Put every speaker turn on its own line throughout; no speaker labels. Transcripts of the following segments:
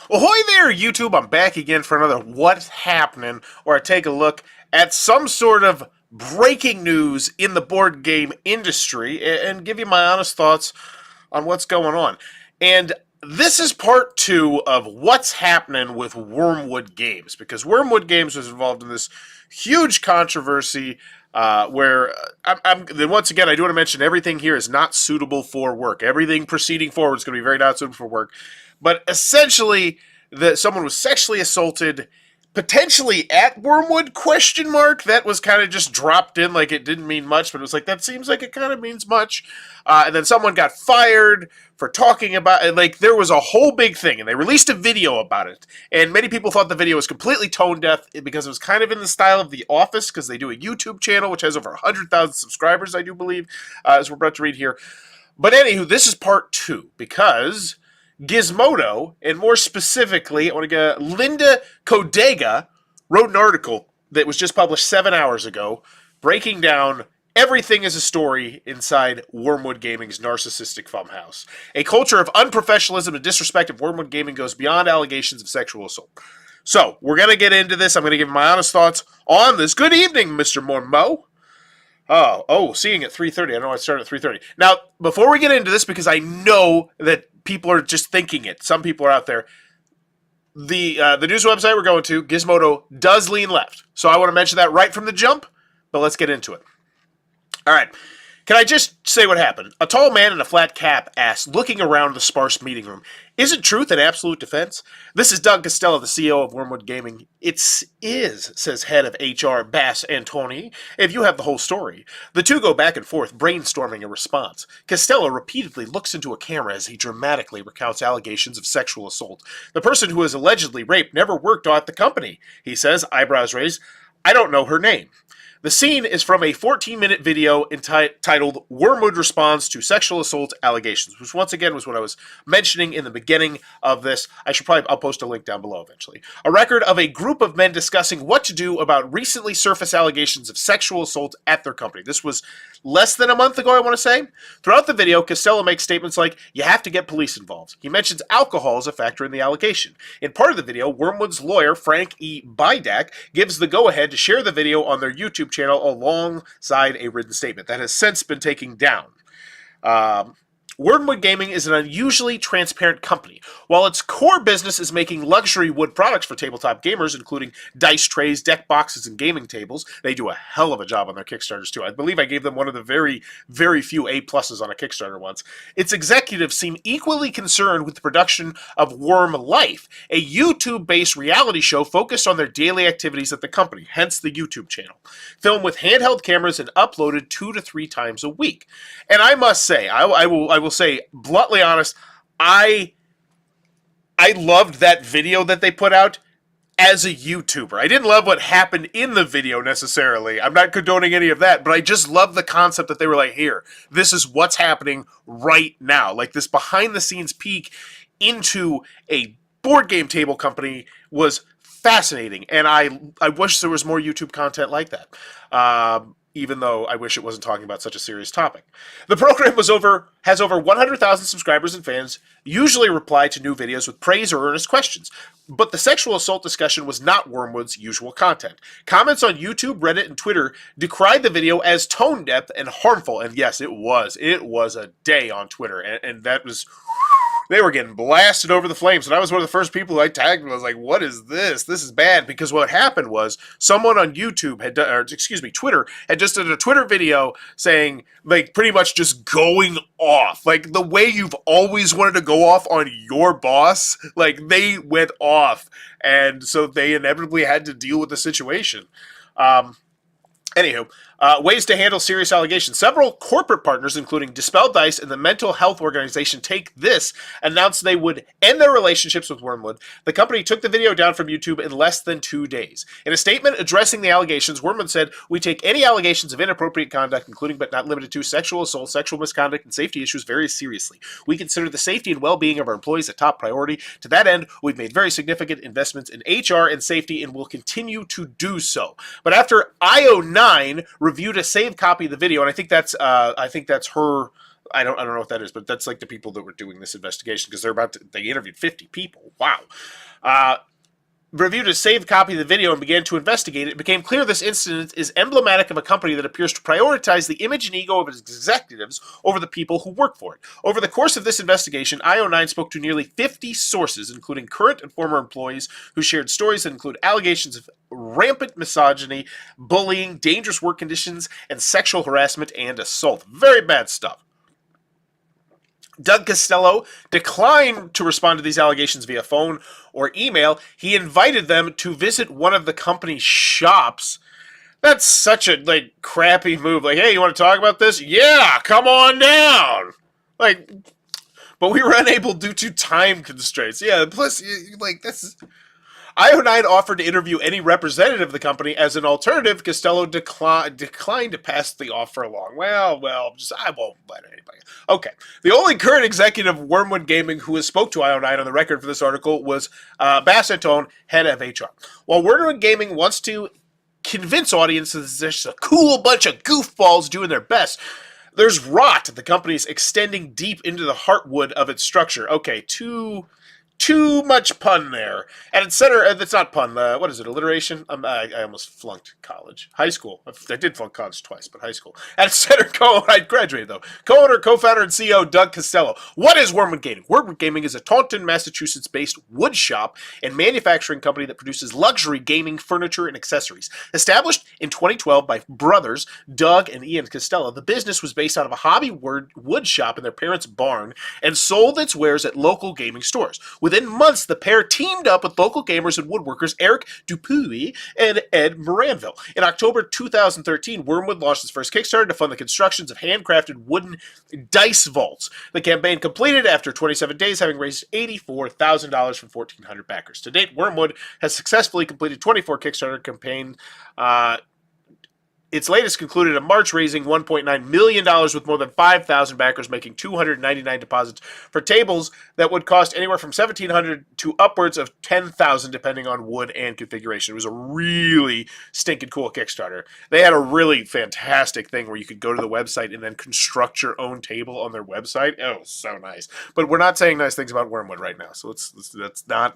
Ahoy there, YouTube! I'm back again for another What's Happening, where I take a look at some sort of breaking news in the board game industry and give you my honest thoughts on what's going on. And this is part two of what's happening with Wyrmwood Games, because Wyrmwood Games was involved in this huge controversy where then once again, I do want to mention everything here is not suitable for work. Everything proceeding forward is going to be very not suitable for work. But essentially, that someone was sexually assaulted, potentially at Wyrmwood, question mark. That was kind of just dropped in like it didn't mean much, but it was like, that seems like it kind of means much. And then someone got fired for talking about it. Like, there was a whole big thing, and they released a video about it. And many people thought the video was completely tone deaf because it was kind of in the style of The Office, because they do a YouTube channel which has over 100,000 subscribers, I do believe, as we're about to read here. But anywho, this is part two, because Gizmodo, and more specifically, I want to get Linda Kodega, wrote an article that was just published 7 hours ago, breaking down everything as a story inside Wyrmwood Gaming's narcissistic funhouse. A culture of unprofessionalism and disrespect of Wyrmwood Gaming goes beyond allegations of sexual assault. So, we're going to get into this. I'm going to give my honest thoughts on this. Good evening, Mr. Mormo. Seeing at 3:30. I know I started at 3:30. Now, before we get into this, because I know that people are just thinking it, some people are out there, the news website we're going to, Gizmodo, does lean left. So I want to mention that right from the jump, but let's get into it. All right. Can I just say what happened? A tall man in a flat cap asked, looking around the sparse meeting room, "Isn't truth an absolute defense?" "This is Doug Costello, the CEO of Wyrmwood Gaming." "It is," says head of HR Bass Antoni, "if you have the whole story." The two go back and forth, brainstorming a response. Costello repeatedly looks into a camera as he dramatically recounts allegations of sexual assault. "The person who is allegedly raped never worked at the company," he says, eyebrows raised. "I don't know her name." The scene is from a 14-minute video entitled "Wyrmwood Responds to Sexual Assault Allegations," which once again was what I was mentioning in the beginning of this. I'll post a link down below eventually. A record of a group of men discussing what to do about recently surfaced allegations of sexual assault at their company. This was less than a month ago, I want to say. Throughout the video, Costello makes statements like, "You have to get police involved." He mentions alcohol as a factor in the allegation. In part of the video, Wyrmwood's lawyer, Frank E. Bidak, gives the go-ahead to share the video on their YouTube channel alongside a written statement that has since been taken down. Wyrmwood Gaming is an unusually transparent company. While its core business is making luxury wood products for tabletop gamers, including dice trays, deck boxes, and gaming tables, they do a hell of a job on their Kickstarters too. I believe I gave them one of the very, very few A-pluses on a Kickstarter once. Its executives seem equally concerned with the production of Worm Life, a YouTube-based reality show focused on their daily activities at the company, hence the YouTube channel. Filmed with handheld cameras and uploaded 2 to 3 times a week. And I must say, I will say, bluntly honest, I loved that video that they put out as a YouTuber. I didn't love what happened in the video necessarily. I'm not condoning any of that, but I just love the concept that they were like, here, this is what's happening right now. Like, this behind-the-scenes peek into a board game table company was fascinating, and I wish there was more YouTube content like that. Even though I wish it wasn't talking about such a serious topic. The program has over 100,000 subscribers and fans, usually reply to new videos with praise or earnest questions. But the sexual assault discussion was not Wyrmwood's usual content. Comments on YouTube, Reddit, and Twitter decried the video as tone deaf and harmful. And yes, it was. It was a day on Twitter. And that was... They were getting blasted over the flames, and I was one of the first people who I tagged and I was like, what is this? This is bad, because what happened was someone on YouTube had done, Twitter had just done a Twitter video saying, like, pretty much just going off. Like, the way you've always wanted to go off on your boss, like, they went off, and so they inevitably had to deal with the situation. Anywho, ways to handle serious allegations. Several corporate partners, including Dispel Dice and the mental health organization Take This, announced they would end their relationships with Wyrmwood. The company took the video down from YouTube in less than 2 days. In a statement addressing the allegations, Wyrmwood said, "We take any allegations of inappropriate conduct, including but not limited to sexual assault, sexual misconduct, and safety issues very seriously. We consider the safety and well-being of our employees a top priority. To that end, we've made very significant investments in HR and safety and will continue to do so." But after IO9 reviewed a saved copy of the video, and I think that's her I don't know what that is, but that's like the people that were doing this investigation because they interviewed 50 people. Wow. Uh, Reviewed a saved copy of the video and began to investigate it, it became clear this incident is emblematic of a company that appears to prioritize the image and ego of its executives over the people who work for it. Over the course of this investigation, IO9 spoke to nearly 50 sources, including current and former employees, who shared stories that include allegations of rampant misogyny, bullying, dangerous work conditions, and sexual harassment and assault. Very bad stuff. Doug Costello declined to respond to these allegations via phone or email. He invited them to visit one of the company's shops. That's such a crappy move. Like, hey, you want to talk about this? Yeah, come on down. Like, but we were unable due to time constraints. Yeah, plus, this. IO9 offered to interview any representative of the company. As an alternative, Costello declined to pass the offer along. Well, I won't let anybody. Okay. The only current executive of Wyrmwood Gaming who has spoke to IO9 on the record for this article was Bass Antone, head of HR. While Wyrmwood Gaming wants to convince audiences there's a cool bunch of goofballs doing their best, there's rot. The company's extending deep into the heartwood of its structure. Okay, too much pun there. At its center, that's not pun, what is it, alliteration? I almost flunked college. High school. I did flunk college twice, but high school. At its center, I graduated though. Co-owner, co-founder, and CEO Doug Costello. What is Wyrmwood Gaming? Wyrmwood Gaming is a Taunton, Massachusetts-based wood shop and manufacturing company that produces luxury gaming furniture and accessories. Established in 2012 by brothers Doug and Ian Costello, the business was based out of a hobby wood shop in their parents' barn and sold its wares at local gaming stores. Within months, the pair teamed up with local gamers and woodworkers Eric Dupuy and Ed Moranville. In October 2013, Wyrmwood launched its first Kickstarter to fund the constructions of handcrafted wooden dice vaults. The campaign completed after 27 days, having raised $84,000 from 1,400 backers. To date, Wyrmwood has successfully completed 24 Kickstarter campaigns. Its latest concluded in March, raising $1.9 million with more than 5,000 backers, making 299 deposits for tables that would cost anywhere from $1,700 to upwards of $10,000, depending on wood and configuration. It was a really stinking cool Kickstarter. They had a really fantastic thing where you could go to the website and then construct your own table on their website. Oh, so nice. But we're not saying nice things about Wyrmwood right now, so that's not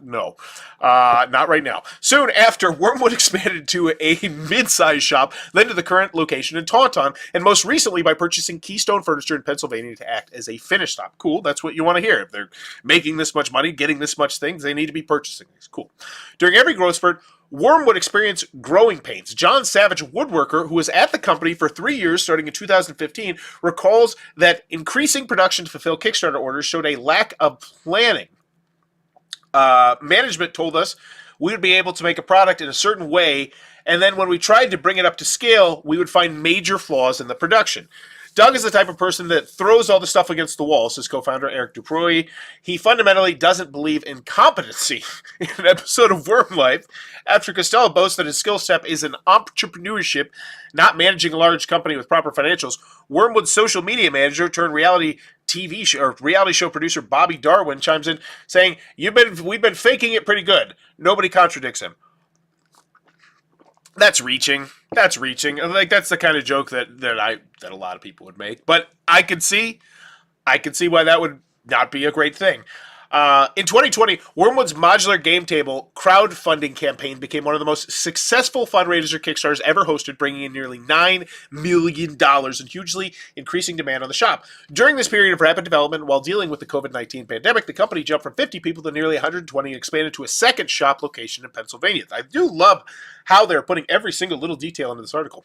right now. Soon after, Wyrmwood expanded to a mid-sized shop, then to the current location in Taunton, and most recently by purchasing Keystone Furniture in Pennsylvania to act as a finish stop. Cool, that's what you want to hear. If they're making this much money, getting this much things, they need to be purchasing these. Cool. During every growth spurt, Wyrmwood experienced growing pains. John Savage, a woodworker who was at the company for 3 years starting in 2015, recalls that increasing production to fulfill Kickstarter orders showed a lack of planning. Management told us we would be able to make a product in a certain way, and then when we tried to bring it up to scale, we would find major flaws in the production. Doug is the type of person that throws all the stuff against the wall, says co-founder Eric Dupuy. He fundamentally doesn't believe in competency. In an episode of Worm Life, after Costello boasts that his skill set is in entrepreneurship, not managing a large company with proper financials, Wyrmwood's social media manager turned reality show producer Bobby Darwin chimes in saying, "We've been faking it pretty good." Nobody contradicts him. That's reaching. That's the kind of joke that a lot of people would make. But I could see why that would not be a great thing. In 2020, Wyrmwood's modular game table crowdfunding campaign became one of the most successful fundraiser Kickstarters ever hosted, bringing in nearly $9 million and hugely increasing demand on the shop. During this period of rapid development, while dealing with the COVID-19 pandemic, the company jumped from 50 people to nearly 120 and expanded to a second shop location in Pennsylvania. I do love how they're putting every single little detail into this article.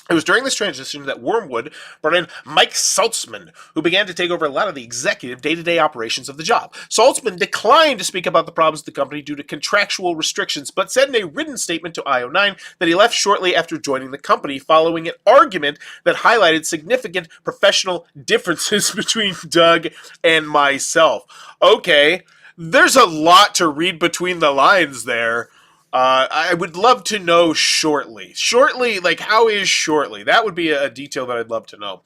It was during this transition that Wyrmwood brought in Mike Saltzman, who began to take over a lot of the executive day-to-day operations of the job. Saltzman declined to speak about the problems of the company due to contractual restrictions, but said in a written statement to IO9 that he left shortly after joining the company following an argument that highlighted significant professional differences between Doug and myself. Okay, there's a lot to read between the lines there. I would love to know shortly. How is shortly? That would be a detail that I'd love to know.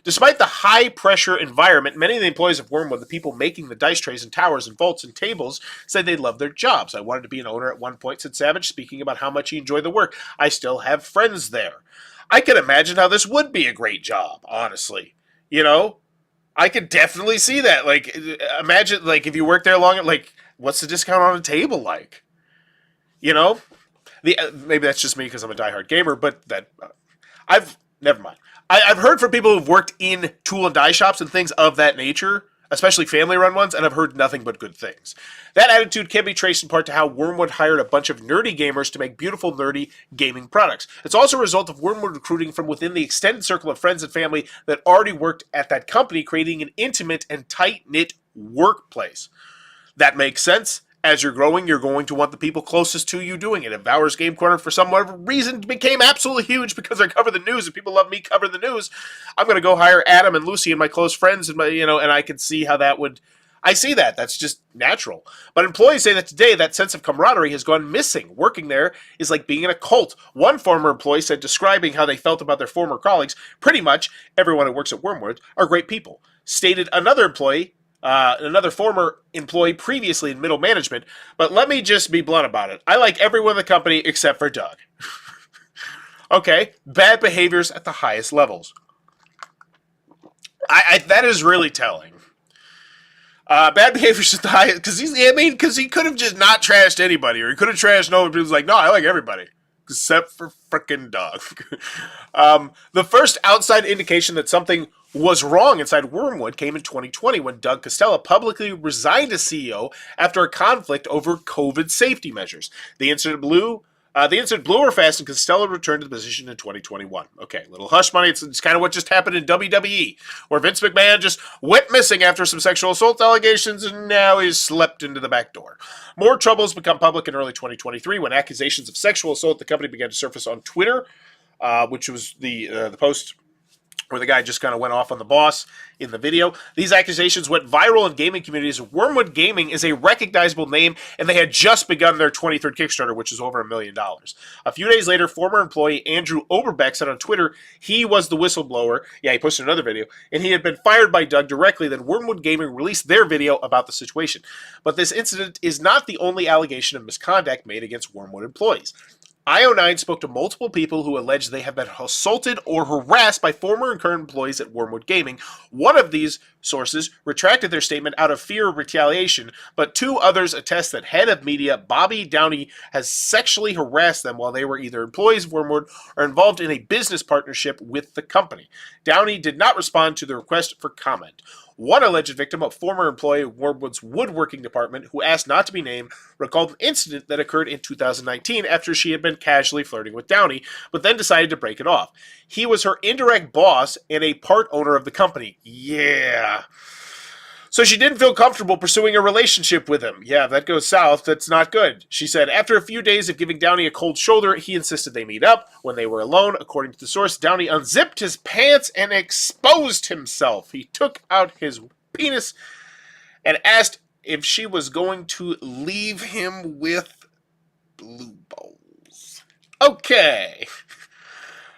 Despite the high-pressure environment, many of the employees of Wyrmwood, the people making the dice trays and towers and vaults and tables, said they loved their jobs. I wanted to be an owner at one point, said Savage, speaking about how much he enjoyed the work. I still have friends there. I can imagine how this would be a great job, honestly. You know? I could definitely see that. Like, imagine, like, if you work there long, like, what's the discount on a table like? You know, maybe that's just me because I'm a diehard gamer, but I've never mind. I've heard from people who've worked in tool and die shops and things of that nature, especially family-run ones, and I've heard nothing but good things. That attitude can be traced in part to how Wyrmwood hired a bunch of nerdy gamers to make beautiful, nerdy gaming products. It's also a result of Wyrmwood recruiting from within the extended circle of friends and family that already worked at that company, creating an intimate and tight-knit workplace. That makes sense. As you're growing, you're going to want the people closest to you doing it. If Bowers Game Corner, for some whatever reason, became absolutely huge because I cover the news and people love me covering the news, I'm going to go hire Adam and Lucy and my close friends, and and I can see how that would. I see that. That's just natural. But employees say that today that sense of camaraderie has gone missing. Working there is like being in a cult. One former employee said, describing how they felt about their former colleagues, pretty much everyone who works at Wyrmwood are great people. Stated another employee, another former employee previously in middle management, but let me just be blunt about it. I like everyone in the company except for Doug. Okay, bad behaviors at the highest levels. That is really telling. Bad behaviors at the highest, because he could have just not trashed anybody, or he could have trashed nobody. He was like, no, I like everybody except for frickin' Doug. The first outside indication that something was wrong inside Wyrmwood came in 2020 when Doug Costella publicly resigned as CEO after a conflict over COVID safety measures. The incident blew her fast, and Costella returned to the position in 2021. Okay, little hush money. It's kind of what just happened in WWE, where Vince McMahon just went missing after some sexual assault allegations, and now he's slept into the back door. More troubles become public in early 2023 when accusations of sexual assault at the company began to surface on Twitter, which was the post where the guy just kind of went off on the boss in the video. These accusations went viral in gaming communities. Wyrmwood Gaming is a recognizable name, and they had just begun their 23rd Kickstarter, which is over $1 million. A few days later, former employee Andrew Oberbeck said on Twitter he was the whistleblower. Yeah, he posted another video, and he had been fired by Doug directly. Then Wyrmwood Gaming released their video about the situation. But this incident is not the only allegation of misconduct made against Wyrmwood employees. IO9 spoke to multiple people who allege they have been assaulted or harassed by former and current employees at Wyrmwood Gaming. One of these sources retracted their statement out of fear of retaliation, but two others attest that head of media Bobby Downey has sexually harassed them while they were either employees of Wyrmwood or involved in a business partnership with the company. Downey did not respond to the request for comment. One alleged victim, a former employee of Wyrmwood's woodworking department who asked not to be named, recalled an incident that occurred in 2019 after she had been casually flirting with Downey, but then decided to break it off. He was her indirect boss and a part owner of the company. Yeah. So she didn't feel comfortable pursuing a relationship with him. Yeah, that goes south. That's not good. She said, after a few days of giving Downey a cold shoulder, he insisted they meet up. When they were alone, according to the source, Downey unzipped his pants and exposed himself. He took out his penis and asked if she was going to leave him with blue balls. Okay.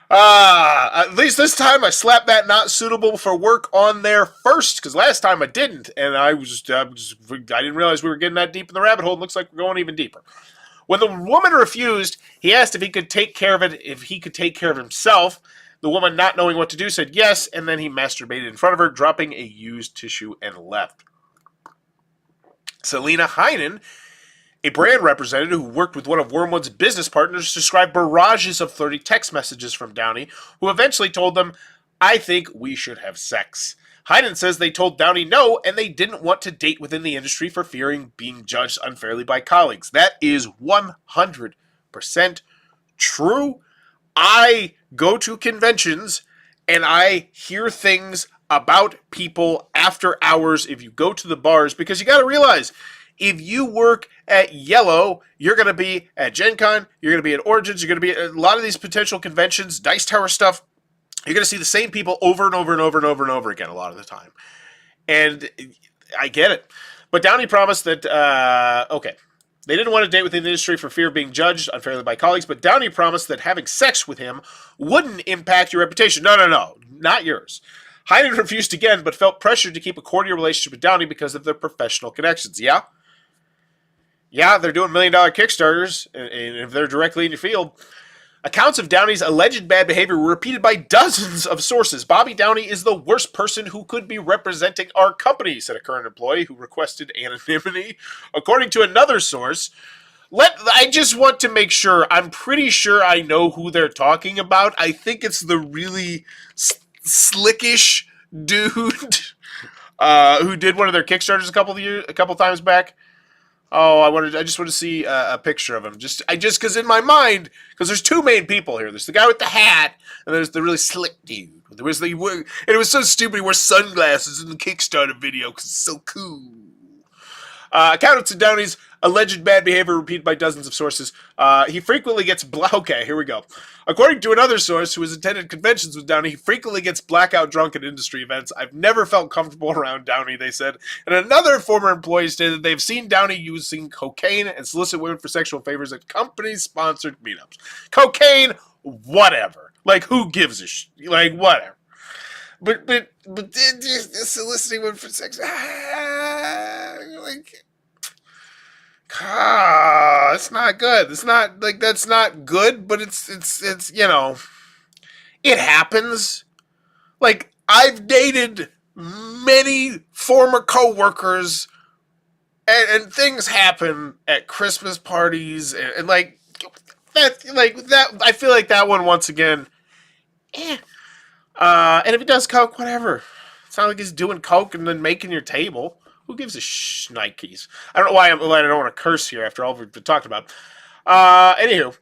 At least this time I slapped that not suitable for work on there first, because last time I didn't, and I didn't realize we were getting that deep in the rabbit hole. It looks like we're going even deeper. When the woman refused, he asked if he could take care of it, if he could take care of himself. The woman, not knowing what to do, said yes, and then he masturbated in front of her, dropping a used tissue, and left. Selena Heinen, a brand representative who worked with one of Wyrmwood's business partners, described barrages of flirty text messages from Downey, who eventually told them, "I think we should have sex." Heinen says they told Downey no, and they didn't want to date within the industry for fearing being judged unfairly by colleagues. That is 100% true. I go to conventions, and I hear things about people after hours if you go to the bars, because you got to realize, if you work at Yellow, you're going to be at Gen Con, you're going to be at Origins, you're going to be at a lot of these potential conventions, Dice Tower stuff. You're going to see the same people over and over and over and over and over again a lot of the time. And I get it. But Downey promised that, they didn't want to date within the industry for fear of being judged unfairly by colleagues, but Downey promised that having sex with him wouldn't impact your reputation. No, not yours. Heinen refused again, but felt pressured to keep a cordial relationship with Downey because of their professional connections. Yeah, they're doing $1 million Kickstarters, and if they're directly in your field. Accounts of Downey's alleged bad behavior were repeated by dozens of sources. Bobby Downey is the worst person who could be representing our company, said a current employee who requested anonymity. According to another source, I just want to make sure, I'm pretty sure I know who they're talking about. I think it's the really slickish dude who did one of their Kickstarters a couple times back. Oh, I just want to see a picture of him. Because in my mind, because there's two main people here. There's the guy with the hat, and there's the really slick dude. And it was so stupid. He wore sunglasses in the Kickstarter video because it's so cool. Accountants of Downey's alleged bad behavior repeated by dozens of sources. He frequently gets okay, here we go. According to another source who has attended conventions with Downey, he frequently gets blackout drunk at industry events. I've never felt comfortable around Downey, they said. And another former employee stated they've seen Downey using cocaine and solicit women for sexual favors at company-sponsored meetups. Cocaine, whatever. Like, who gives a like, whatever. But soliciting women for sex, it's not good. It's not like that's not good, but it's it happens. Like, I've dated many former coworkers, and things happen at Christmas parties, and like that. I feel like that one once again. And if he does coke, whatever. It's not like he's doing coke and then making your table. Who gives a shnikes? I don't know why I don't want to curse here after all we've been talking about. Anywho,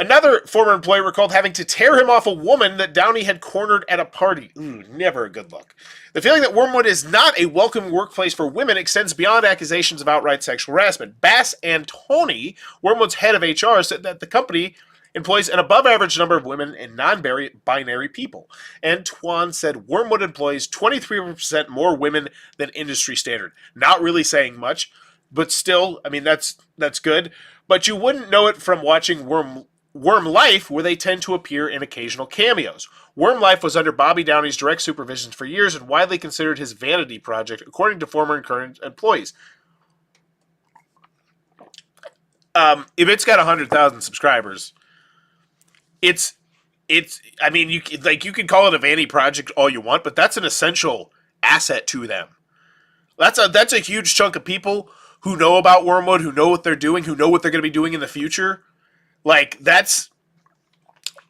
another former employee recalled having to tear him off a woman that Downey had cornered at a party. Ooh, never a good look. The feeling that Wyrmwood is not a welcome workplace for women extends beyond accusations of outright sexual harassment. Bass Antoni, Wyrmwood's head of HR, said that the company employs an above-average number of women and non-binary people. Antoine said Wyrmwood employs 23% more women than industry standard. Not really saying much, but still, I mean, that's good. But you wouldn't know it from watching Worm Life, where they tend to appear in occasional cameos. Worm Life was under Bobby Downey's direct supervision for years and widely considered his vanity project, according to former and current employees. If it's got 100,000 subscribers, it's I mean, you could call it a vanity project all you want, but that's an essential asset to them. That's a huge chunk of people who know about Wyrmwood, who know what they're doing, who know what they're going to be doing in the future. Like, that's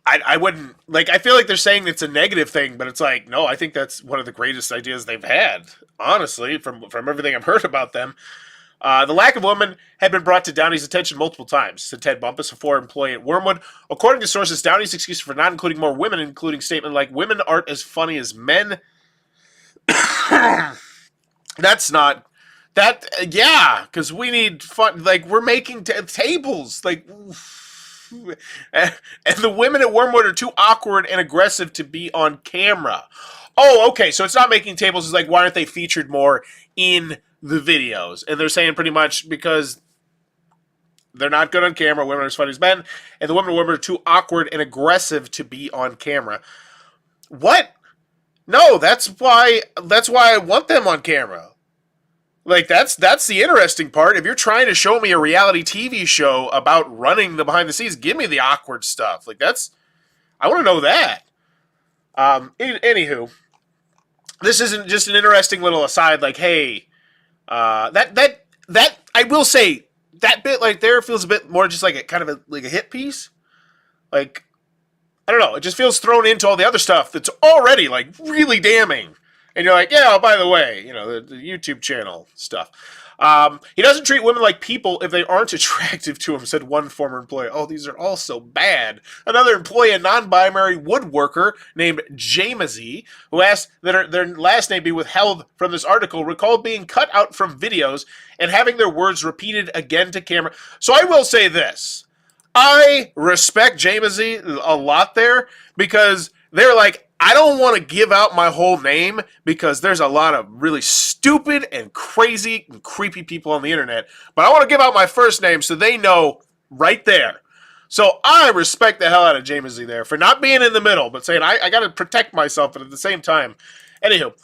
I wouldn't, like, I feel like they're saying it's a negative thing, but it's like, no, I think that's one of the greatest ideas they've had, honestly, from everything I've heard about them. The lack of women had been brought to Downey's attention multiple times, said Ted Bumpus, a former employee at Wyrmwood. According to sources, Downey's excuse for not including more women, including statement like, women aren't as funny as men. That's not, yeah, because we need fun, like, we're making tables, like, and the women at Wyrmwood are too awkward and aggressive to be on camera. Oh, okay, so it's not making tables, it's like, why aren't they featured more in the videos? And they're saying pretty much because they're not good on camera, women are as funny as men, and the women at Wyrmwood are too awkward and aggressive to be on camera. What? No, that's why I want them on camera. Like, that's the interesting part. If you're trying to show me a reality TV show about running the behind the scenes, give me the awkward stuff. Like, I want to know that. Anywho, this isn't just an interesting little aside. Like, hey, that I will say that bit like there feels a bit more just like a kind of a hit piece. Like, I don't know. It just feels thrown into all the other stuff that's already like really damning. And you're like, yeah, oh, by the way, the YouTube channel stuff. He doesn't treat women like people if they aren't attractive to him, said one former employee. Oh, these are all so bad. Another employee, a non-binary woodworker named Jamazy, who asked that their last name be withheld from this article, recalled being cut out from videos and having their words repeated again to camera. So I will say this. I respect Jamazy a lot there, because they're like, I don't want to give out my whole name because there's a lot of really stupid and crazy and creepy people on the internet, but I want to give out my first name so they know right there. So I respect the hell out of Jamazy there for not being in the middle, but saying I got to protect myself, but at the same time. Anywho,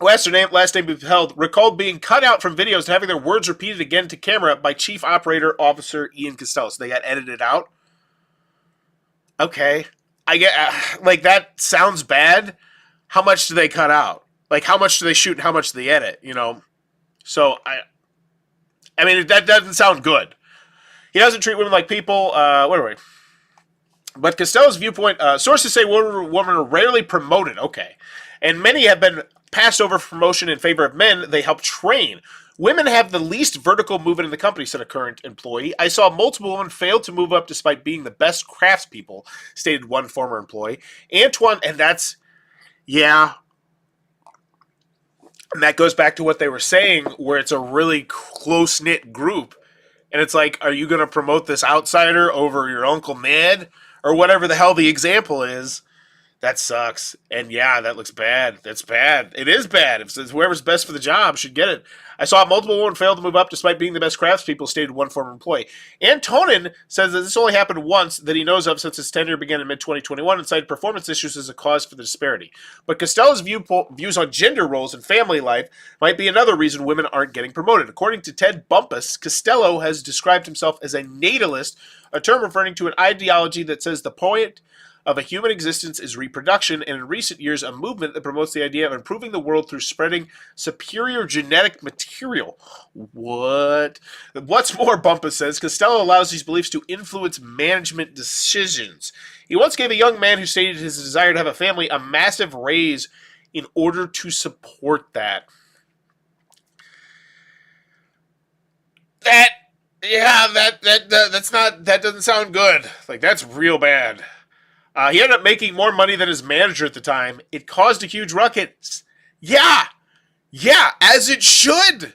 last name withheld, recalled being cut out from videos and having their words repeated again to camera by Chief Operator Officer Ian Costello. So they got edited out. Okay, I get like that sounds bad. How much do they cut out? Like how much do they shoot and how much do they edit? So I mean that doesn't sound good. He doesn't treat women like people. What are we? But Costello's viewpoint, sources say women are rarely promoted. Okay. And many have been passed over for promotion in favor of men they help train. Women have the least vertical movement in the company, said a current employee. I saw multiple women fail to move up despite being the best craftspeople, stated one former employee. Antoine, and that's, yeah. And that goes back to what they were saying, where it's a really close knit group. And it's like, are you going to promote this outsider over your Uncle Ned? Or whatever the hell the example is? That sucks. And yeah, that looks bad. That's bad. It is bad. If it's whoever's best for the job should get it. I saw multiple women fail to move up despite being the best craftspeople, stated one former employee. Antonin says that this only happened once that he knows of since his tenure began in mid-2021 and cited performance issues as a cause for the disparity. But Costello's views on gender roles and family life might be another reason women aren't getting promoted. According to Ted Bumpus, Costello has described himself as a natalist, a term referring to an ideology that says the point of a human existence is reproduction, and in recent years, a movement that promotes the idea of improving the world through spreading superior genetic material. What? What's more, Bumpus says, Costello allows these beliefs to influence management decisions. He once gave a young man who stated his desire to have a family a massive raise in order to support that. That doesn't sound good. Like, that's real bad. He ended up making more money than his manager at the time. It caused a huge ruckus. Yeah, as it should.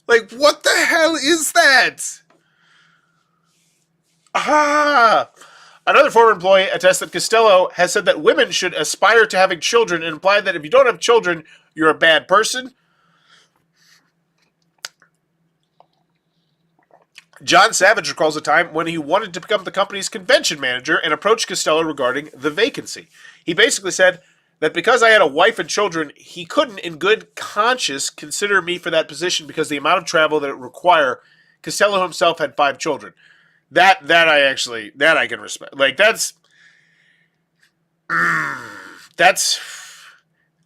Like, what the hell is that? Another former employee attests that Costello has said that women should aspire to having children and implied that if you don't have children, you're a bad person. John Savage recalls a time when he wanted to become the company's convention manager and approached Costello regarding the vacancy. He basically said that because I had a wife and children, he couldn't, in good conscience, consider me for that position because the amount of travel that it would require. Costello himself had 5 children. That I can respect. Like, that's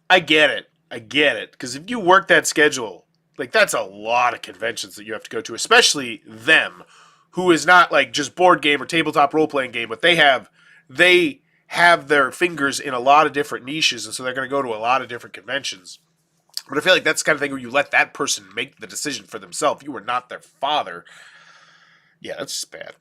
I get it. Because if you work that schedule, like, that's a lot of conventions that you have to go to, especially them, who is not like just board game or tabletop role playing game, but they have their fingers in a lot of different niches, and so they're going to go to a lot of different conventions. But I feel like that's the kind of thing where you let that person make the decision for themselves. You were not their father. Yeah, that's just bad.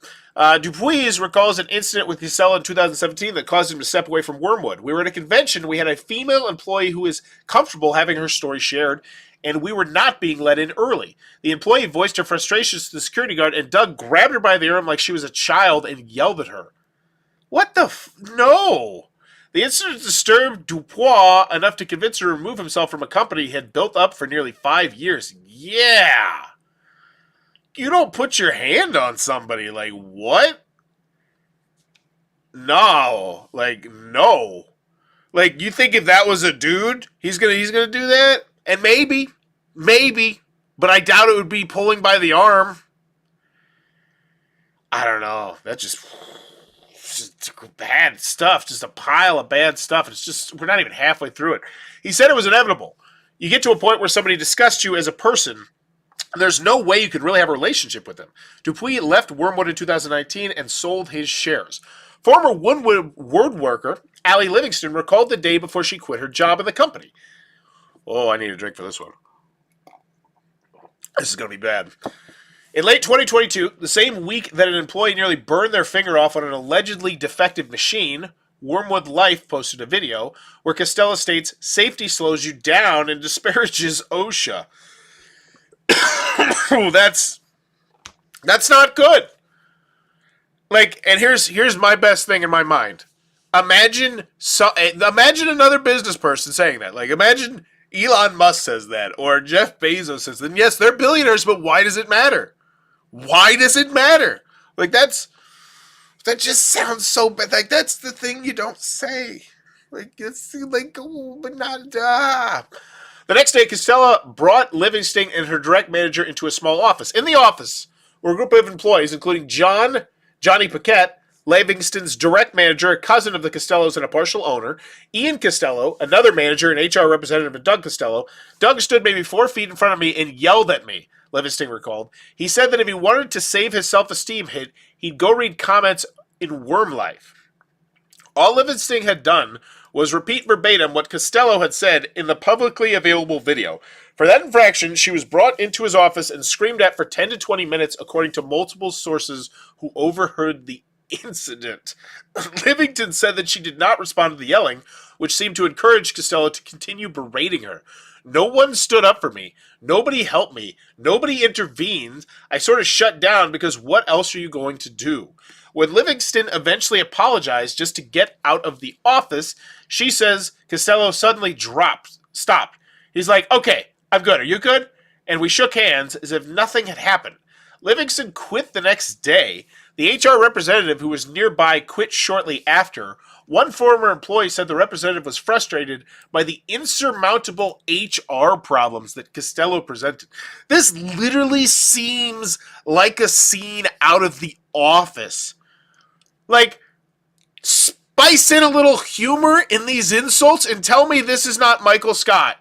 Dupuis recalls an incident with Costello in 2017 that caused him to step away from Wyrmwood. We were at a convention. We had a female employee who is comfortable having her story shared, and we were not being let in early. The employee voiced her frustrations to the security guard, and Doug grabbed her by the arm like she was a child and yelled at her. What the No! The incident disturbed Dupuis enough to convince her to remove himself from a company he had built up for nearly 5 years. Yeah! You don't put your hand on somebody. Like, what? No. Like, no. Like, you think if that was a dude, he's gonna do that? And maybe, but I doubt it would be pulling by the arm. I don't know. That's just bad stuff. Just a pile of bad stuff. It's just, we're not even halfway through it. He said it was inevitable. You get to a point where somebody disgusts you as a person, and there's no way you could really have a relationship with them. Dupuis left Wyrmwood in 2019 and sold his shares. Former Wyrmwood worker Allie Livingston recalled the day before she quit her job in the company. Oh, I need a drink for this one. This is going to be bad. In late 2022, the same week that an employee nearly burned their finger off on an allegedly defective machine, Wyrmwood Life posted a video where Costello states, "Safety slows you down," and disparages OSHA. That's not good. Like, and here's my best thing in my mind. Imagine another business person saying that. Like, imagine Elon Musk says that, or Jeff Bezos says that. And yes, they're billionaires, but why does it matter? Why does it matter? Like, that just sounds so bad. Like, that's the thing you don't say. Like, it's like, oh, but not. The next day, Costello brought Livingston and her direct manager into a small office. In the office were a group of employees, including Johnny Paquette, Livingston's direct manager, a cousin of the Costellos and a partial owner. Ian Costello, another manager and HR representative of Doug Costello. Doug stood maybe 4 feet in front of me and yelled at me, Livingston recalled. He said that if he wanted to save his self-esteem hit, he'd go read comments in Worm Life. All Livingston had done was repeat verbatim what Costello had said in the publicly available video. For that infraction, she was brought into his office and screamed at for 10 to 20 minutes, according to multiple sources who overheard the incident. Livingston said that she did not respond to the yelling, which seemed to encourage Costello to continue berating her. No one stood up for me. Nobody helped me. Nobody intervened. I sort of shut down because what else are you going to do? When Livingston eventually apologized just to get out of the office, she says Costello suddenly stopped. He's like, okay, I'm good. Are you good? And we shook hands as if nothing had happened. Livingston quit the next day. The HR representative who was nearby quit shortly after. One former employee said the representative was frustrated by the insurmountable HR problems that Costello presented. This literally seems like a scene out of The Office. Like, spice in a little humor in these insults and tell me this is not Michael Scott.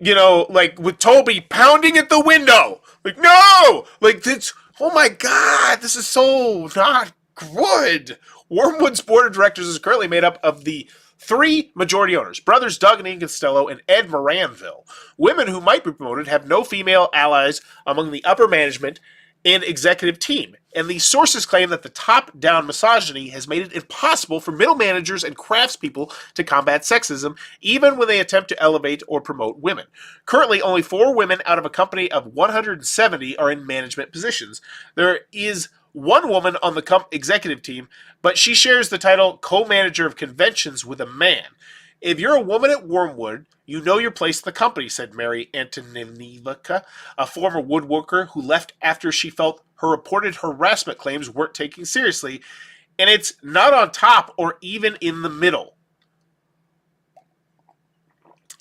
You know, like with Toby pounding at the window. Like, no! Like, this, oh my God, this is so not good. Wyrmwood's board of directors is currently made up of the 3 majority owners, brothers Doug and Ian Costello and Ed Moranville. Women who might be promoted have no female allies among the upper management and executive team, and these sources claim that the top-down misogyny has made it impossible for middle managers and craftspeople to combat sexism, even when they attempt to elevate or promote women. Currently, only 4 women out of a company of 170 are in management positions. There is 1 woman on the executive team, but she shares the title co-manager of conventions with a man. If you're a woman at Wyrmwood, you know your place in the company, said Mary Antoninivica, a former woodworker who left after she felt her reported harassment claims weren't taken seriously, and it's not on top or even in the middle.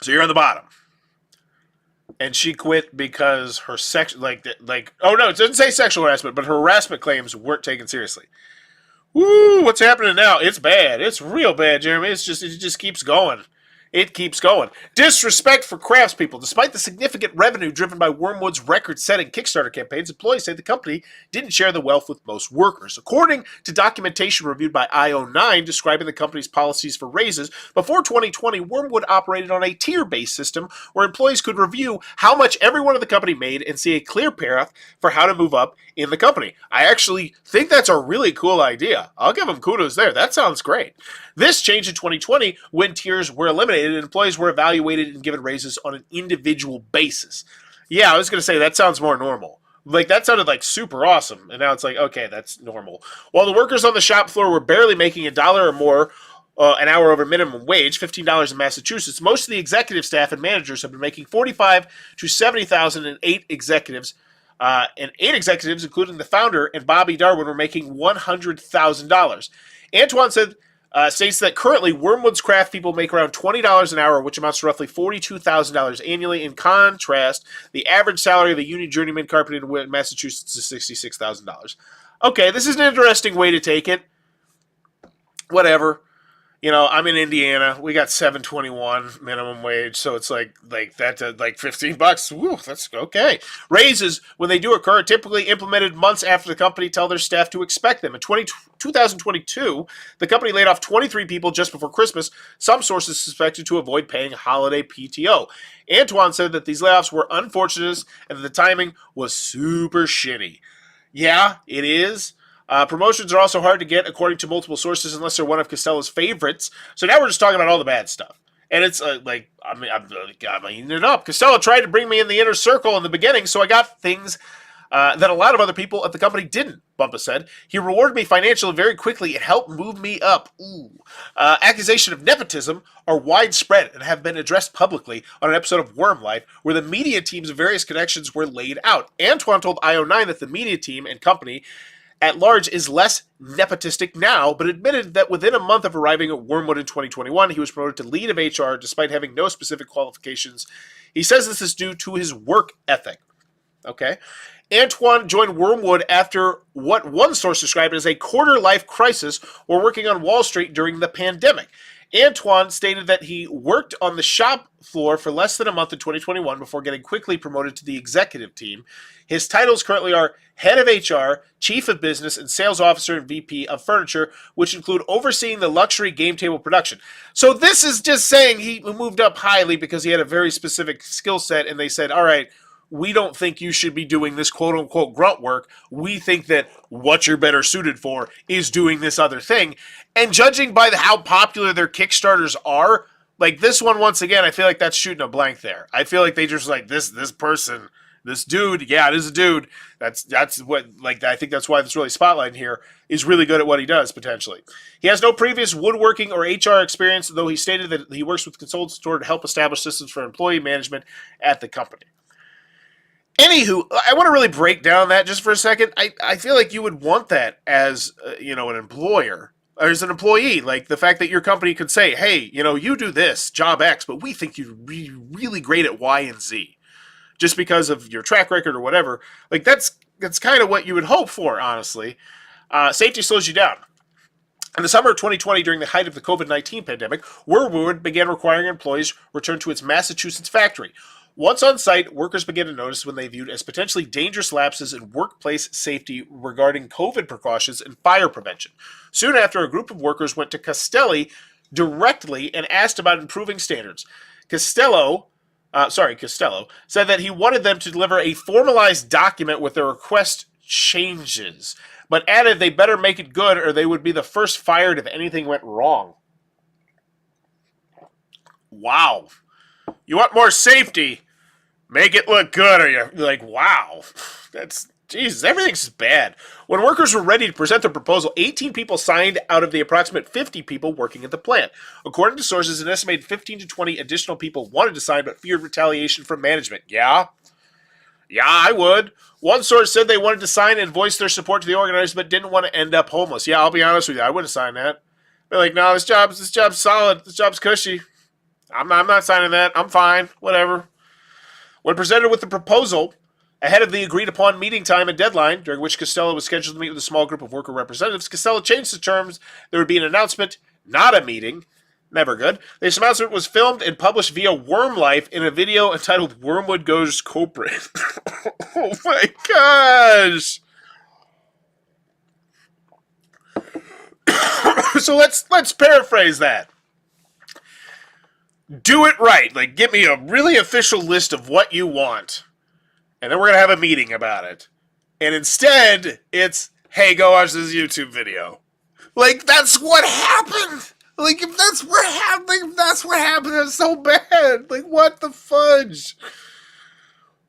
So you're on the bottom. And she quit because her oh no, it doesn't say sexual harassment, but her harassment claims weren't taken seriously. Woo, what's happening now? It's bad. It's real bad, Jeremy. It just keeps going. It keeps going. Disrespect for craftspeople. Despite the significant revenue driven by Wyrmwood's record-setting Kickstarter campaigns, employees say the company didn't share the wealth with most workers. According to documentation reviewed by IO9 describing the company's policies for raises, before 2020, Wyrmwood operated on a tier-based system where employees could review how much everyone in the company made and see a clear path for how to move up in the company. I actually think that's a really cool idea. I'll give them kudos there. That sounds great. This changed in 2020 when tiers were eliminated and employees were evaluated and given raises on an individual basis. Yeah, I was going to say that sounds more normal. Like, that sounded like super awesome. And now it's like, okay, that's normal. While the workers on the shop floor were barely making $1 or more an hour over minimum wage, $15 in Massachusetts, most of the executive staff and managers have been making $45,000 to $70,000, and 8 executives, including the founder and Bobby Darwin, were making $100,000. Antoine states that currently Wyrmwood's craft people make around $20 an hour, which amounts to roughly $42,000 annually. In contrast, the average salary of a union journeyman carpenter in Massachusetts is $66,000. Okay, this is an interesting way to take it. Whatever. You know, I'm in Indiana. We got $7.21 minimum wage, so it's like that's like $15. Woo, that's okay. Raises, when they do occur, are typically implemented months after the company tell their staff to expect them. In 2022, the company laid off 23 people just before Christmas. Some sources suspected to avoid paying holiday PTO. Antoine said that these layoffs were unfortunate and that the timing was super shitty. Yeah, it is. Promotions are also hard to get, according to multiple sources, unless they're one of Costello's favorites. So now we're just talking about all the bad stuff. And it's I'm eating it up. Costello tried to bring me in the inner circle in the beginning, so I got things that a lot of other people at the company didn't, Bumpa said. He rewarded me financially very quickly and helped move me up. Accusations of nepotism are widespread and have been addressed publicly on an episode of Worm Life, where the media teams of various connections were laid out. Antoine told IO9 that the media team and company at large is less nepotistic now, but admitted that within a month of arriving at Wyrmwood in 2021, he was promoted to lead of HR despite having no specific qualifications. He says this is due to his work ethic. Okay. Antoine joined Wyrmwood after what one source described as a quarter-life crisis while working on Wall Street during the pandemic. Antoine stated that he worked on the shop floor for less than a month in 2021 before getting quickly promoted to the executive team. His titles currently are Head of HR, Chief of Business, and Sales Officer and VP of Furniture, which include overseeing the luxury game table production. So this is just saying he moved up highly because he had a very specific skill set, and they said, all right, we don't think you should be doing this quote-unquote grunt work. We think that what you're better suited for is doing this other thing. And judging by how popular their Kickstarters are, like this one, once again, I feel like that's shooting a blank there. I feel like they just like this person, this dude, yeah, it is a dude. That's what, like, I think that's why it's really spotlighting here, is really good at what he does, potentially. He has no previous woodworking or HR experience, though he stated that he works with consultants to help establish systems for employee management at the company. Anywho, I want to really break down that just for a second. I feel like you would want that as, an employer or as an employee. Like the fact that your company could say, hey, you do this, job X, but we think you're really great at Y and Z just because of your track record or whatever. Like that's kind of what you would hope for, honestly. Safety slows you down. In the summer of 2020, during the height of the COVID-19 pandemic, Wyrmwood began requiring employees return to its Massachusetts factory. Once on site, workers began to notice when they viewed as potentially dangerous lapses in workplace safety regarding COVID precautions and fire prevention. Soon after, a group of workers went to Costello directly and asked about improving standards. Costello said that he wanted them to deliver a formalized document with their request changes, but added they better make it good or they would be the first fired if anything went wrong. Wow. You want more safety? Make it look good, or you're like, wow. That's, Jesus, everything's bad. When workers were ready to present their proposal, 18 people signed out of the approximate 50 people working at the plant. According to sources, an estimated 15 to 20 additional people wanted to sign but feared retaliation from management. Yeah, I would. One source said they wanted to sign and voice their support to the organizers but didn't want to end up homeless. Yeah, I'll be honest with you, I wouldn't sign that. They're like, no, this job's solid. This job's cushy. I'm not signing that. I'm fine. Whatever. When presented with the proposal, ahead of the agreed-upon meeting time and deadline, during which Costello was scheduled to meet with a small group of worker representatives, Costello changed the terms. There would be an announcement, not a meeting. Never good. This announcement was filmed and published via Wyrmlife in a video entitled Wyrmwood Goes Corporate. Oh my gosh! So let's paraphrase that. Do it right. Like, give me a really official list of what you want. And then we're going to have a meeting about it. And instead, it's, hey, go watch this YouTube video. Like, that's what happened. Like, if that's what happened, that's so bad. Like, what the fudge?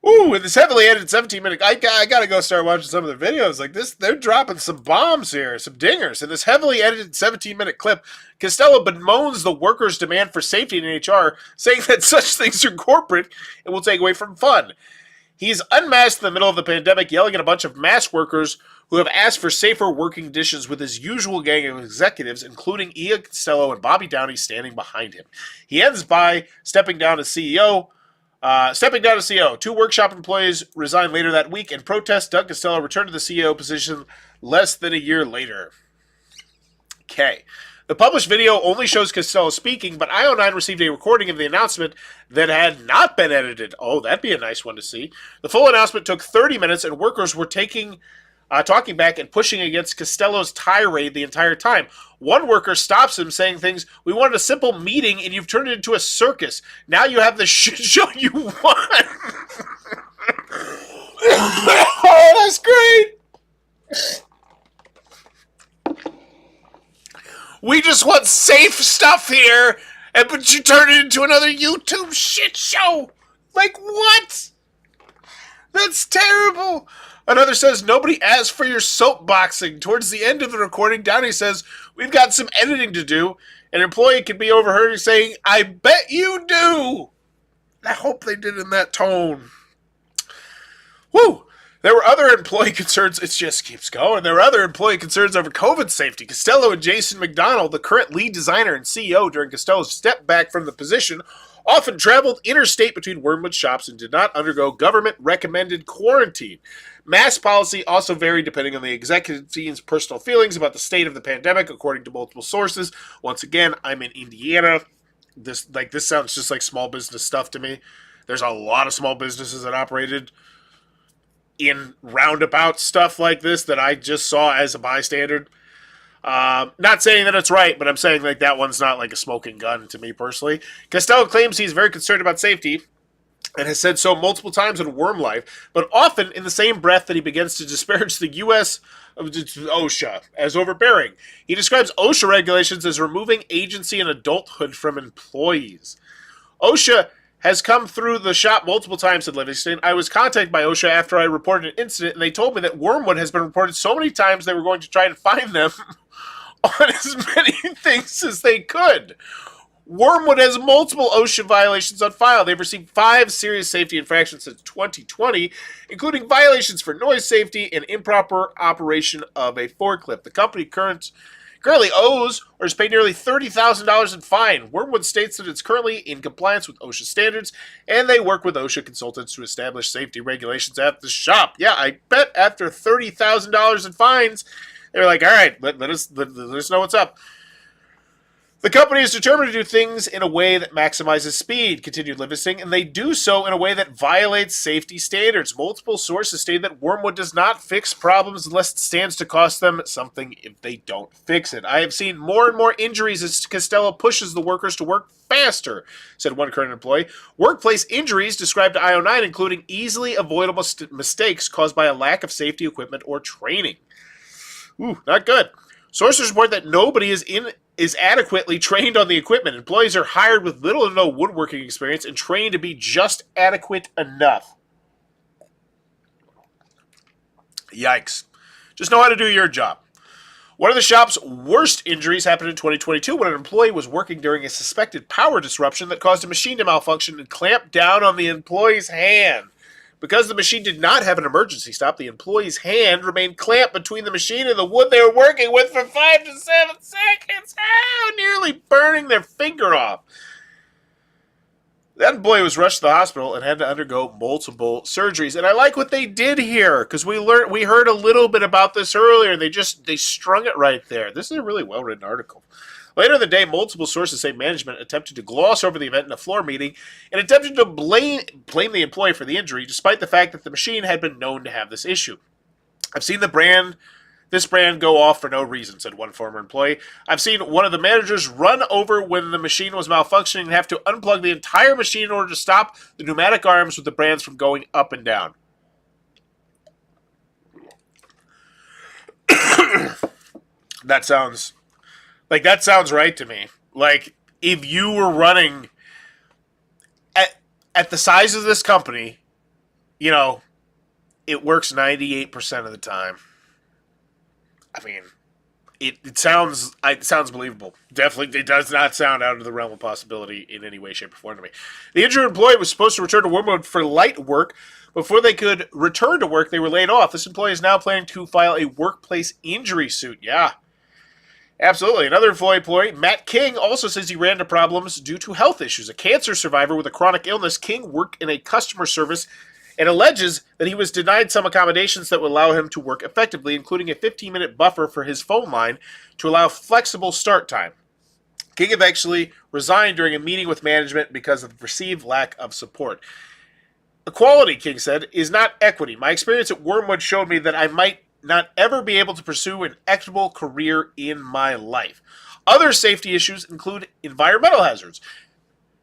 Ooh, and this heavily edited 17-minute... I gotta go start watching some of the videos. Like, this, they're dropping some bombs here, some dingers. In this heavily edited 17-minute clip, Costello bemoans the workers' demand for safety in HR, saying that such things are corporate and will take away from fun. He's unmasked in the middle of the pandemic, yelling at a bunch of mass workers who have asked for safer working conditions with his usual gang of executives, including Ian Costello and Bobby Downey, standing behind him. He ends by stepping down as CEO. Two workshop employees resigned later that week in protest. Doug Costello returned to the CEO position less than a year later. Okay. The published video only shows Costello speaking, but IO9 received a recording of the announcement that had not been edited. Oh, that'd be a nice one to see. The full announcement took 30 minutes, and workers were talking back and pushing against Costello's tirade the entire time. One worker stops him, saying things, we wanted a simple meeting, and you've turned it into a circus. Now you have the shit show you want. Oh, that's great. We just want safe stuff here, but you turn it into another YouTube shit show. Like, what? That's terrible. Another says, nobody asked for your soapboxing. Towards the end of the recording, Downey says, we've got some editing to do. An employee can be overheard saying, I bet you do. I hope they did in that tone. Woo! There were other employee concerns. It just keeps going. There were other employee concerns over COVID safety. Costello and Jason McDonald, the current lead designer and CEO during Costello's step back from the position, often traveled interstate between Wyrmwood shops and did not undergo government-recommended quarantine. Mask policy also varied depending on the executive team's personal feelings about the state of the pandemic, according to multiple sources. Once again, I'm in Indiana. This sounds just like small business stuff to me. There's a lot of small businesses that operated in roundabout stuff like this that I just saw as a bystander. Not saying that it's right, but I'm saying like that one's not like a smoking gun to me personally. Costello claims he's very concerned about safety and has said so multiple times in Worm Life, but often in the same breath that he begins to disparage the U.S. OSHA as overbearing. He describes OSHA regulations as removing agency and adulthood from employees. OSHA has come through the shop multiple times, said Livingston. I was contacted by OSHA after I reported an incident, and they told me that Wyrmwood has been reported so many times they were going to try and find them on as many things as they could. Wyrmwood has multiple OSHA violations on file. They've received 5 serious safety infractions since 2020, including violations for noise safety and improper operation of a forklift. The company currently owes or has paid nearly $30,000 in fine. Wyrmwood states that it's currently in compliance with OSHA standards, and they work with OSHA consultants to establish safety regulations at the shop. Yeah, I bet after $30,000 in fines, they're like, all right, let us know what's up. The company is determined to do things in a way that maximizes speed, continued Livingston, and they do so in a way that violates safety standards. Multiple sources state that Wyrmwood does not fix problems unless it stands to cost them something if they don't fix it. I have seen more and more injuries as Costello pushes the workers to work faster, said one current employee. Workplace injuries described to IO9 including easily avoidable mistakes caused by a lack of safety equipment or training. Ooh, not good. Sources report that nobody is adequately trained on the equipment. Employees are hired with little to no woodworking experience and trained to be just adequate enough. Yikes. Just know how to do your job. One of the shop's worst injuries happened in 2022 when an employee was working during a suspected power disruption that caused a machine to malfunction and clamp down on the employee's hand. Because the machine did not have an emergency stop, the employee's hand remained clamped between the machine and the wood they were working with for 5 to 7 seconds, nearly burning their finger off. That employee was rushed to the hospital and had to undergo multiple surgeries. And I like what they did here, because we heard a little bit about this earlier. They strung it right there. This is a really well-written article. Later in the day, multiple sources say management attempted to gloss over the event in a floor meeting and attempted to blame the employee for the injury, despite the fact that the machine had been known to have this issue. I've seen this brand go off for no reason, said one former employee. I've seen one of the managers run over when the machine was malfunctioning and have to unplug the entire machine in order to stop the pneumatic arms with the brands from going up and down. That sounds right to me. Like, if you were running at the size of this company, you know, it works 98% of the time. I mean, it sounds believable. Definitely, it does not sound out of the realm of possibility in any way, shape, or form to me. The injured employee was supposed to return to Wyrmwood for light work. Before they could return to work, they were laid off. This employee is now planning to file a workplace injury suit. Yeah. Absolutely. Another employee, Matt King, also says he ran into problems due to health issues. A cancer survivor with a chronic illness, King worked in a customer service and alleges that he was denied some accommodations that would allow him to work effectively, including a 15-minute buffer for his phone line to allow flexible start time. King eventually resigned during a meeting with management because of the perceived lack of support. Equality, King said, is not equity. My experience at Wyrmwood showed me that I might not ever be able to pursue an equitable career in my life. Other safety issues include environmental hazards.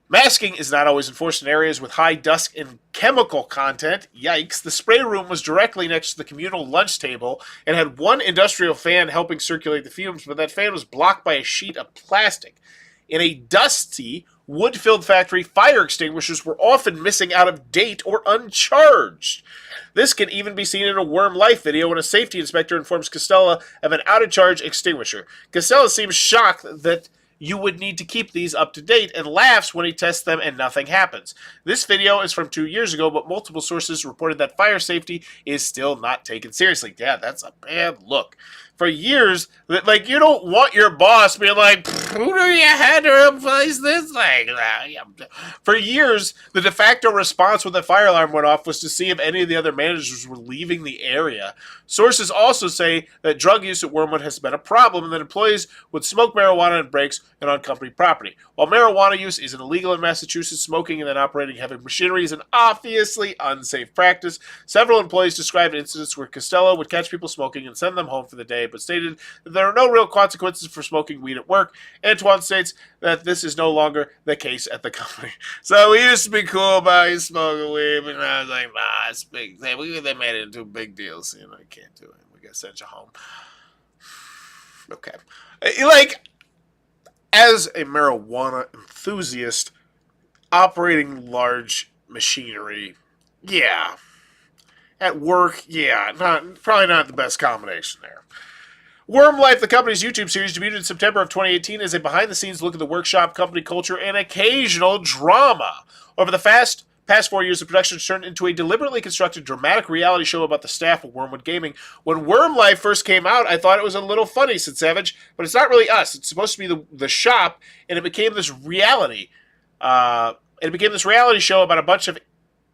Masking is not always enforced in areas with high dust and chemical content. Yikes. The spray room was directly next to the communal lunch table and had one industrial fan helping circulate the fumes, but that fan was blocked by a sheet of plastic. In a dusty, wood-filled factory, fire extinguishers were often missing out of date or uncharged. This can even be seen in a Worm Life video when a safety inspector informs Costello of an out-of-charge extinguisher. Costello seems shocked that you would need to keep these up to date and laughs when he tests them and nothing happens. This video is from 2 years ago, but multiple sources reported that fire safety is still not taken seriously. Yeah, that's a bad look. for years, like, you don't want your boss being like, who do you had to replace this thing? For years, the de facto response when the fire alarm went off was to see if any of the other managers were leaving the area. Sources also say that drug use at Wyrmwood has been a problem and that employees would smoke marijuana in breaks and on company property. While marijuana use isn't illegal in Massachusetts, smoking and then operating heavy machinery is an obviously unsafe practice. Several employees described incidents where Costello would catch people smoking and send them home for the day, but stated that there are no real consequences for smoking weed at work. Antoine states that this is no longer the case at the company. So we used to be cool about you smoking weed, but now I was like, nah, it's big. They made it into big deals. You know, I can't do it. We got to send you home. Okay. Like, as a marijuana enthusiast operating large machinery, yeah. At work, yeah, probably not the best combination there. Worm Life, the company's YouTube series, debuted in September of 2018 as a behind-the-scenes look at the workshop, company culture, and occasional drama. Over the past 4 years, the production has turned into a deliberately constructed dramatic reality show about the staff of Wyrmwood Gaming. When Worm Life first came out, I thought it was a little funny, said Savage, but it's not really us. It's supposed to be the shop, and it became this reality. It became this reality show about a bunch of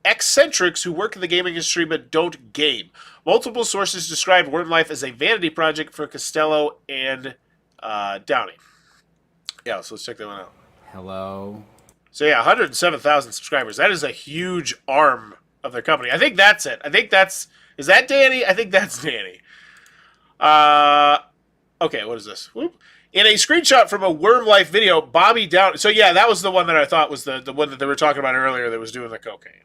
eccentrics who work in the gaming industry but don't game. Multiple sources describe Worm Life as a vanity project for Costello and Downey. Yeah, so let's check that one out.
Hello.
So yeah, 107,000 subscribers. That is a huge arm of their company. I think that's it. Is that Danny? I think that's Danny. Okay, what is this? Whoop. In a screenshot from a Worm Life video, Bobby Downey. So yeah, that was the one that I thought was the one that they were talking about earlier that was doing the cocaine.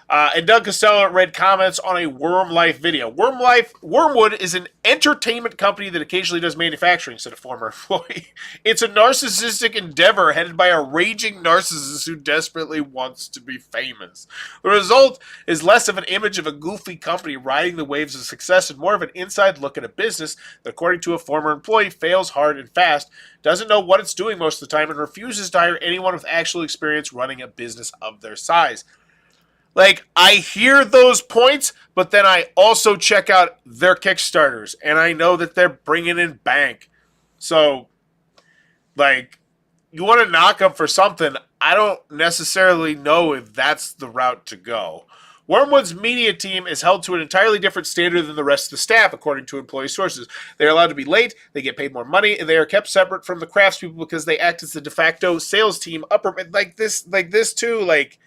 And Doug Costello read comments on a Worm Life video. Wyrmwood is an entertainment company that occasionally does manufacturing, said a former employee. It's a narcissistic endeavor headed by a raging narcissist who desperately wants to be famous. The result is less of an image of a goofy company riding the waves of success and more of an inside look at a business that, according to a former employee, fails hard and fast, doesn't know what it's doing most of the time, and refuses to hire anyone with actual experience running a business of their size. Like, I hear those points, but then I also check out their Kickstarters, and I know that they're bringing in bank. So, like, you want to knock them for something, I don't necessarily know if that's the route to go. Wyrmwood's media team is held to an entirely different standard than the rest of the staff, according to employee sources. They are allowed to be late, they get paid more money, and they are kept separate from the craftspeople because they act as the de facto sales team. Like this too, like...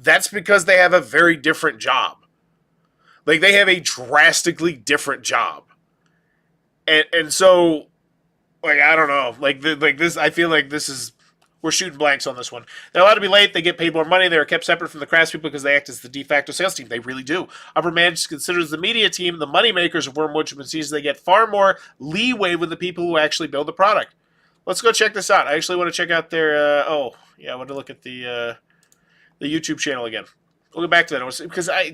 That's because they have a very different job. Like, they have a drastically different job. And so, like, I don't know. Like this, I feel like this is... We're shooting blanks on this one. They're allowed to be late. They get paid more money. They are kept separate from the craftspeople because they act as the de facto sales team. They really do. Upper management considers the media team the moneymakers of Wyrmwood, which means they get far more leeway with the people who actually build the product. Let's go check this out. I actually want to check out their... I want to look at the YouTube channel again. We'll get back to that because I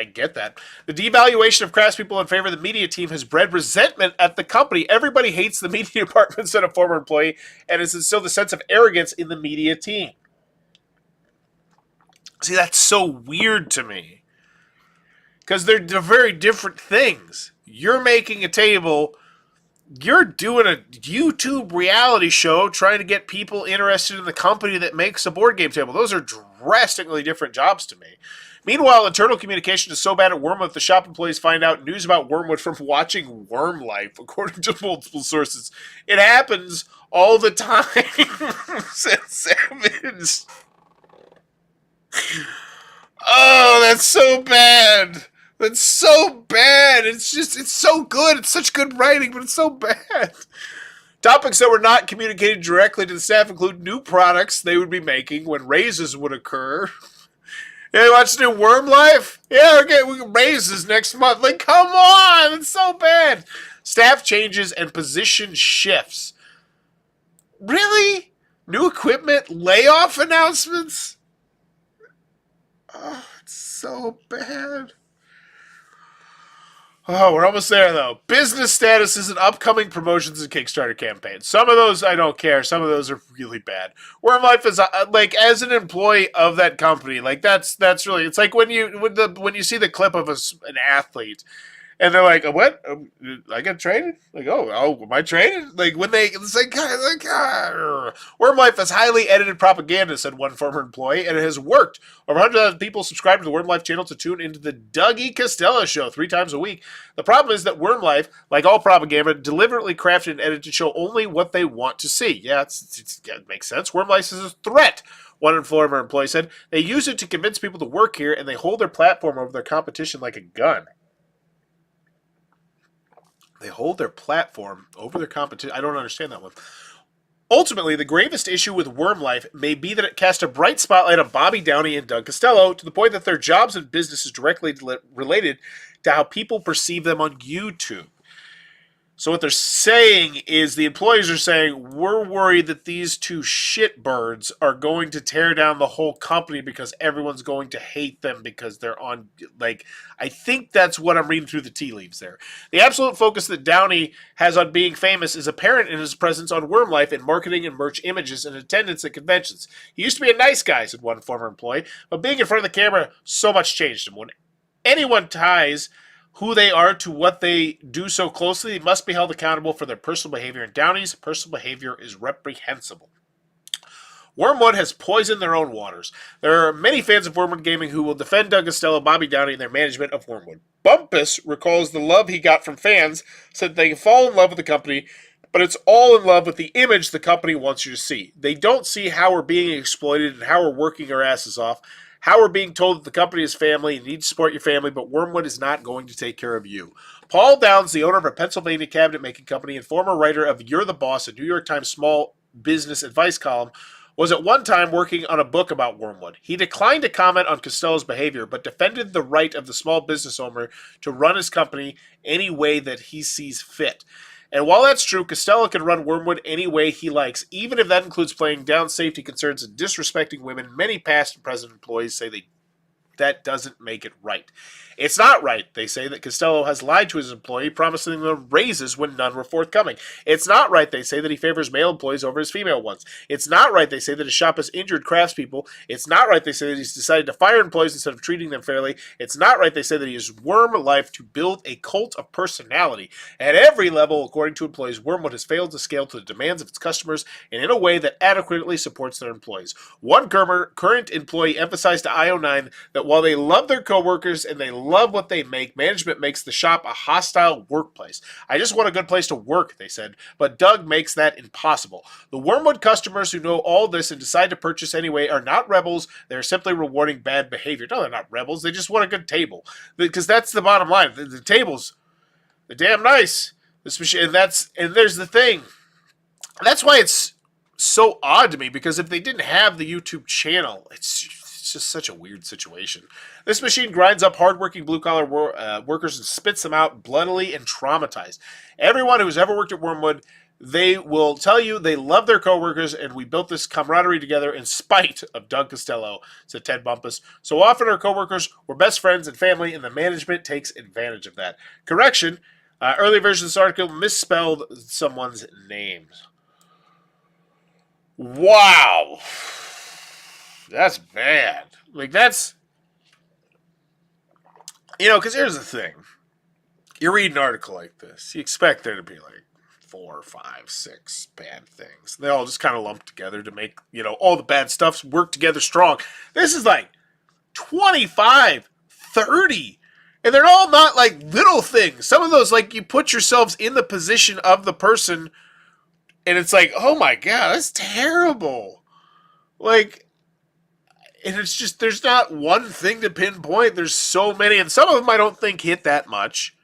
get that. The devaluation of craftspeople in favor of the media team has bred resentment at the company. Everybody hates the media department, said a former employee, and has instilled a sense of arrogance in the media team. See, that's so weird to me. Because they're very different things. You're making a table... You're doing a YouTube reality show trying to get people interested in the company that makes a board game table. Those are drastically different jobs to me. Meanwhile, internal communication is so bad at Wyrmwood, the shop employees find out news about Wyrmwood from watching Worm Life, according to multiple sources. It happens all the time, said Savage. Oh, that's so bad. That's so bad. It's so good. It's such good writing, but it's so bad. Topics that were not communicated directly to the staff include new products they would be making, when raises would occur. Yeah, you watch the new Worm Life? Yeah, okay, we get raises next month. Like, come on! It's so bad. Staff changes and position shifts. Really? New equipment? Layoff announcements? Oh, it's so bad. Oh, we're almost there, though. Business statuses and upcoming promotions and Kickstarter campaigns. Some of those I don't care. Some of those are really bad. Worm Life is like, as an employee of that company, like that's really. It's like when you see the clip of an athlete, And they're like, what? I got traded? Like, am I traded? Like, when they say, Worm Life is highly edited propaganda, said one former employee, and it has worked. Over 100,000 people subscribe to the Worm Life channel to tune into the Dougie Costello show 3 times a week. The problem is that Worm Life, like all propaganda, deliberately crafted and edited to show only what they want to see. Yeah, it makes sense. Worm Life is a threat. One former employee said, they use it to convince people to work here, and they hold their platform over their competition like a gun. They hold their platform over their competition. I don't understand that one. Ultimately, the gravest issue with Worm Life may be that it casts a bright spotlight on Bobby Downey and Doug Costello to the point that their jobs and business is directly related to how people perceive them on YouTube. So what they're saying is the employees are saying, we're worried that these two shitbirds are going to tear down the whole company because everyone's going to hate them because they're on, like, I think that's what I'm reading through the tea leaves there. The absolute focus that Downey has on being famous is apparent in his presence on Worm Life in marketing and merch images and attendance at conventions. He used to be a nice guy, said one former employee, but being in front of the camera, so much changed him. When anyone ties who they are to what they do so closely, they must be held accountable for their personal behavior, and Downey's personal behavior is reprehensible. Wyrmwood has poisoned their own waters. There are many fans of Wyrmwood Gaming who will defend Doug Costello, Bobby Downey, and their management of Wyrmwood. Bumpus recalls the love he got from fans, said they can fall in love with the company, but it's all in love with the image the company wants you to see. They don't see how we're being exploited and how we're working our asses off, how we're being told that the company is family, you need to support your family, but Wyrmwood is not going to take care of you. Paul Downs, the owner of a Pennsylvania cabinet-making company and former writer of You're the Boss, a New York Times small business advice column, was at one time working on a book about Wyrmwood. He declined to comment on Costello's behavior, but defended the right of the small business owner to run his company any way that he sees fit. And while that's true, Costello can run Wyrmwood any way he likes, even if that includes playing down safety concerns and disrespecting women. Many past and present employees say that doesn't make it right. It's not right, they say, that Costello has lied to his employee, promising them raises when none were forthcoming. It's not right, they say, that he favors male employees over his female ones. It's not right, they say, that his shop has injured craftspeople. It's not right, they say, that he's decided to fire employees instead of treating them fairly. It's not right, they say, that he used Worm Life to build a cult of personality. At every level, according to employees, Wyrmwood has failed to scale to the demands of its customers and in a way that adequately supports their employees. One current employee emphasized to IO9 that while they love their coworkers and they love what they make, management makes the shop a hostile workplace. I just want a good place to work, they said, but Doug makes that impossible. The Wyrmwood customers who know all this and decide to purchase anyway are not rebels. They're simply rewarding bad behavior. No, they're not rebels. They just want a good table. Because that's the bottom line. The tables, they're damn nice. This machine, and there's the thing. That's why it's so odd to me, because if they didn't have the YouTube channel, it's just such a weird situation. This machine grinds up hardworking blue-collar workers and spits them out bloodily and traumatized. Everyone who's ever worked at Wyrmwood, they will tell you they love their coworkers, and we built this camaraderie together in spite of Doug Costello, said Ted Bumpus. So often our coworkers were best friends and family, and the management takes advantage of that. Correction, early version of this article misspelled someone's names. Wow. That's bad. Like, that's... because here's the thing. You read an article like this, you expect there to be, 4, 5, 6 bad things. They all just kind of lump together to make, all the bad stuffs work together strong. This is 25, 30. And they're all not, little things. Some of those, you put yourselves in the position of the person, and it's oh my God, that's terrible. And it's just, there's not one thing to pinpoint. There's so many, and some of them I don't think hit that much.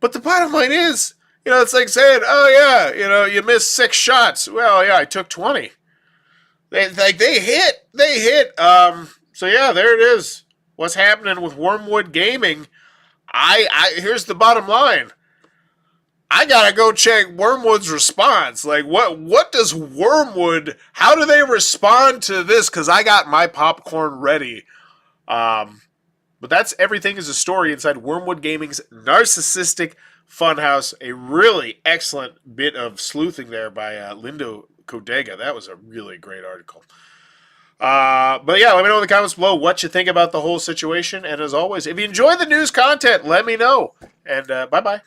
But the bottom line is, it's like saying, oh yeah, you missed 6 shots. Well, yeah, I took 20. They hit. So yeah, there it is. What's happening with Wyrmwood Gaming? Here's the bottom line. I gotta go check Wyrmwood's response. What does Wyrmwood, how do they respond to this? Because I got my popcorn ready. But that's everything is a story inside Wyrmwood Gaming's narcissistic funhouse. A really excellent bit of sleuthing there by Lindo Kodega. That was a really great article. But yeah, let me know in the comments below what you think about the whole situation. And as always, if you enjoy the news content, let me know. And bye-bye.